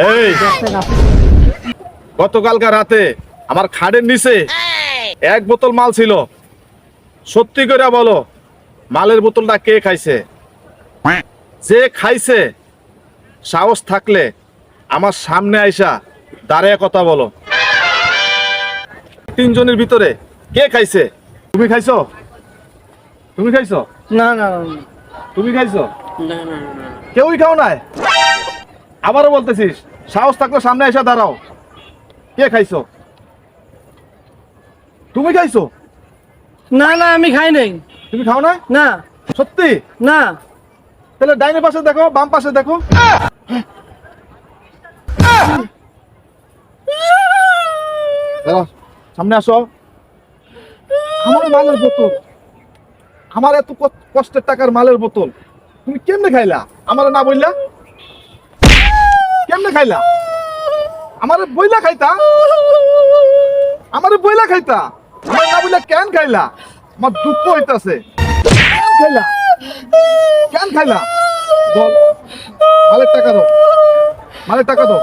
এই গতকালকার রাতে আমার খাটের নিচে এক বোতল মাল ছিল। সত্যি করে বলো, মালের বোতলটা কে খাইছে? যে খাইছে সাহস থাকলে আমার সামনে আইসা দাঁড়িয়ে কথা বলো। তিনজনের ভিতরে কে খাইছে? তুমি খাইছো? তুমি খাইছো? না না তুমি খাইছো? না না না কেউই খাও নাই? আবারও বলতেছিস, সাহস থাকলে সামনে এসে দাঁড়াও। কে খাইছো? তুমি খাইছো? না না আমি খাই নাই। তুমি খাও না? না সত্যি? না তাহলে ডাইনে পাশে দেখো, বাম পাশে দেখো। দাঁড়াও, সামনে আসো। আমার মালের বোতল, আমার এত কষ্টের টাকার মালের বোতল তুমি কেমনে খাইলা? আমার না বললা? কেমনে খাইলা? আমার বইলা খাইতা, আমার বইলা খাইতা, আমার না বললা কেন খাইলা? আমার দুঃখ হইতাছে। কেন খাইলা? কেন খাইলা? বল, মালের টাকা দাও, মালের টাকা দাও।